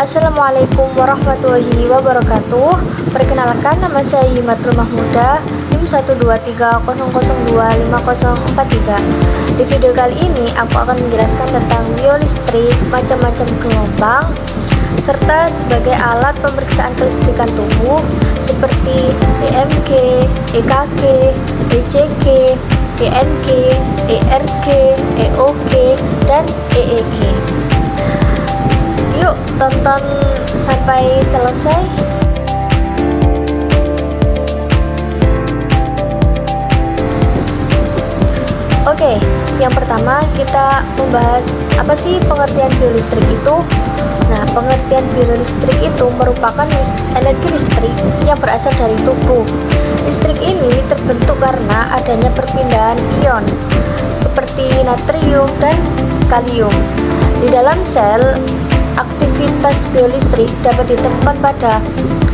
Assalamualaikum warahmatullahi wabarakatuh. Perkenalkan, nama saya Himatul Mahmuda, NIM 12300250043. Di video kali ini aku akan menjelaskan tentang biolistrik, macam-macam gelombang, serta sebagai alat pemeriksaan kelistrikan tubuh seperti EMG, EKG, ECG, ENG, ERG, EOG, dan EEG. Yuk tonton sampai selesai. Oke, yang pertama kita membahas apa sih pengertian biolistrik itu. Nah, pengertian biolistrik itu merupakan energi listrik yang berasal dari tubuh. Listrik ini terbentuk karena adanya perpindahan ion seperti natrium dan kalium di dalam sel. Aktivitas biolistrik dapat ditemukan pada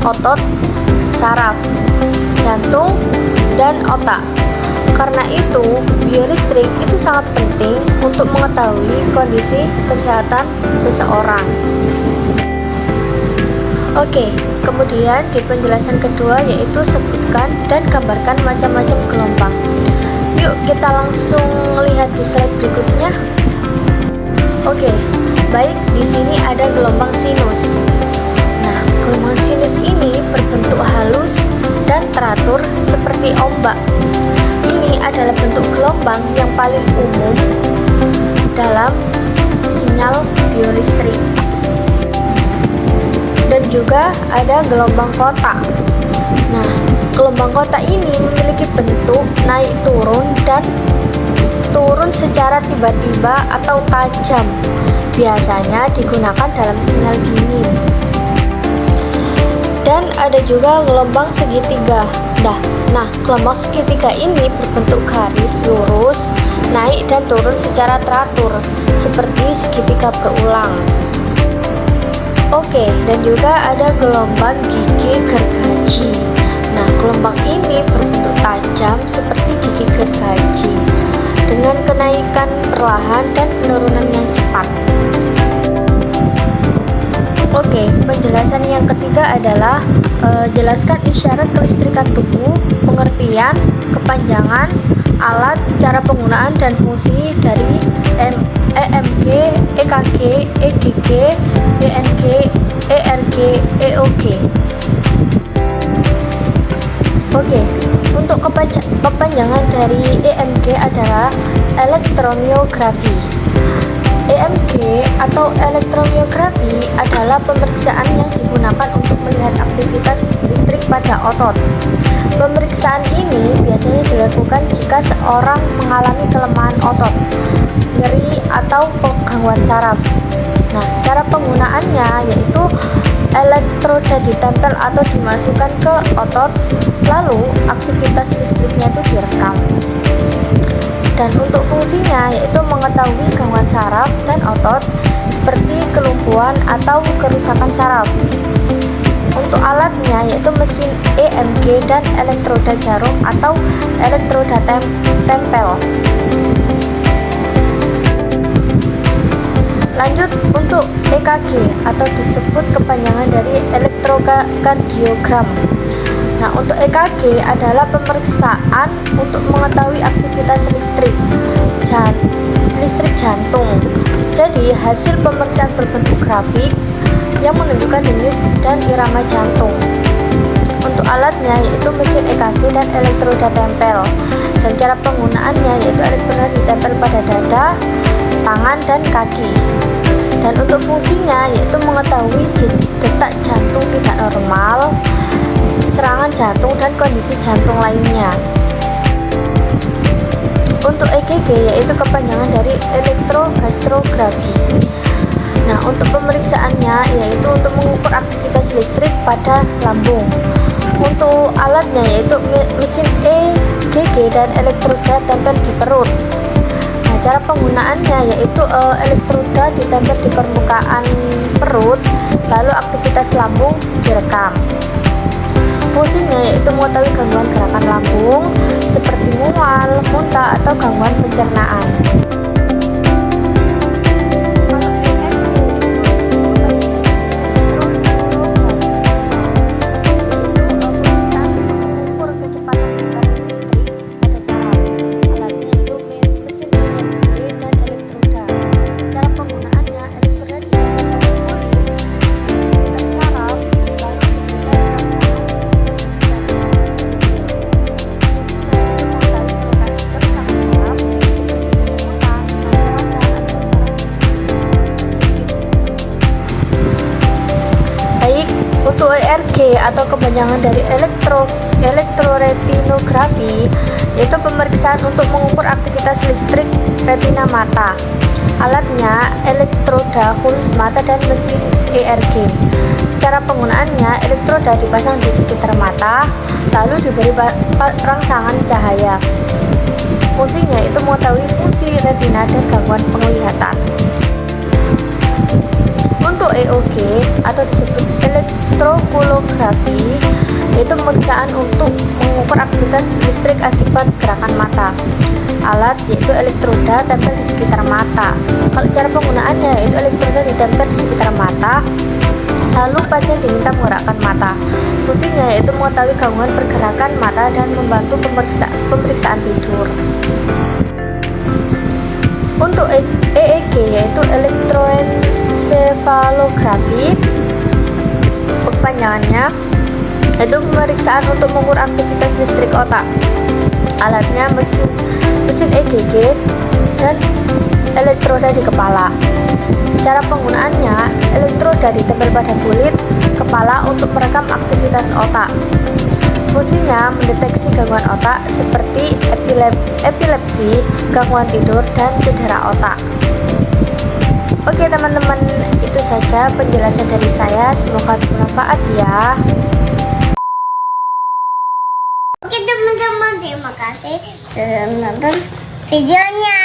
otot, saraf, jantung, dan otak. Karena itu, biolistrik itu sangat penting untuk mengetahui kondisi kesehatan seseorang. Oke, kemudian di penjelasan kedua yaitu sebutkan dan gambarkan macam-macam gelombang. Yuk kita langsung lihat di slide berikutnya. Oke, baik, di sini ada gelombang sinus. Nah, gelombang sinus ini berbentuk halus dan teratur seperti ombak. Ini adalah bentuk gelombang yang paling umum dalam sinyal biolistrik. Dan juga ada gelombang kotak. Nah, gelombang kotak ini memiliki bentuk naik turun dan turun secara tiba-tiba atau tajam. Biasanya digunakan dalam sinyal dingin. Dan ada juga gelombang segitiga. Nah, gelombang segitiga ini berbentuk garis lurus, naik dan turun secara teratur, seperti segitiga berulang. Oke, dan juga ada gelombang gigi gergaji. Nah, gelombang ini berbentuk tajam seperti gigi gergaji, dengan kenaikan perlahan dan penurunan yang cepat. Oke, penjelasan yang ketiga adalah jelaskan isyarat kelistrikan tubuh, pengertian, kepanjangan, alat, cara penggunaan, dan fungsi dari EMG, EKG, EGG, ENG, ERG, EOG. Oke, untuk kepanjangan dari EMG adalah elektromiografi. EMG atau elektromiografi adalah pemeriksaan yang digunakan untuk melihat aktivitas listrik pada otot. Pemeriksaan ini biasanya dilakukan jika seorang mengalami kelemahan otot, nyeri, atau gangguan saraf. Nah, cara penggunaannya yaitu elektroda ditempel atau dimasukkan ke otot, lalu aktivitas listriknya itu direkam. Dan untuk fungsinya yaitu mengetahui gangguan saraf dan otot seperti kelumpuhan atau kerusakan saraf. Untuk alatnya yaitu mesin EMG dan elektroda jarum atau elektroda tempel. Lanjut untuk EKG atau disebut kepanjangan dari elektrokardiogram. Nah, untuk EKG adalah pemeriksaan untuk mengetahui aktivitas listrik jantung. Jadi, hasil pemeriksaan berbentuk grafik yang menunjukkan denyut dan irama jantung. Untuk alatnya yaitu mesin EKG dan elektroda tempel. Dan cara penggunaannya yaitu elektroda ditempel pada dada, tangan, dan kaki. Dan untuk fungsinya yaitu mengetahui detak jantung tidak normal, serangan jantung, dan kondisi jantung lainnya. Untuk EKG yaitu kepanjangan dari elektrogastrografi. Nah, untuk pemeriksaannya yaitu untuk mengukur aktivitas listrik pada lambung. Untuk alatnya yaitu mesin EKG dan elektroda tempel di perut. Nah, cara penggunaannya yaitu elektroda ditempel di permukaan perut, lalu aktivitas lambung direkam. Fungsinya yaitu mengetahui gangguan gerakan lambung seperti mual, muntah, atau gangguan pencernaan. Untuk ERG atau kepanjangan dari elektroretinografi, yaitu pemeriksaan untuk mengukur aktivitas listrik retina mata. Alatnya elektroda khusus mata dan mesin ERG. Cara penggunaannya, elektroda dipasang di sekitar mata, lalu diberi rangsangan cahaya. Fungsinya itu mengetahui fungsi retina dan gangguan penglihatan. Untuk EOG atau disebut elektrokulografi, yaitu pemeriksaan untuk mengukur aktivitas listrik akibat gerakan mata. Alat yaitu elektroda tempel di sekitar mata. Kalau cara penggunaannya, yaitu elektroda ditempel di sekitar mata, lalu pasien diminta menggerakkan mata. Fungsinya yaitu mengetahui gangguan pergerakan mata dan membantu pemeriksaan tidur. Untuk EEG yaitu elektroencephalografi, kepanjangannya yaitu pemeriksaan untuk mengukur aktivitas listrik otak. Alatnya mesin EKG dan elektroda di kepala. Cara penggunaannya, elektroda ditempel pada kulit kepala untuk merekam aktivitas otak. Fungsinya mendeteksi gangguan otak seperti epilepsi, gangguan tidur, dan cedera otak. Oke teman-teman, itu saja penjelasan dari saya, semoga bermanfaat ya. Oke teman-teman, terima kasih sudah menonton videonya.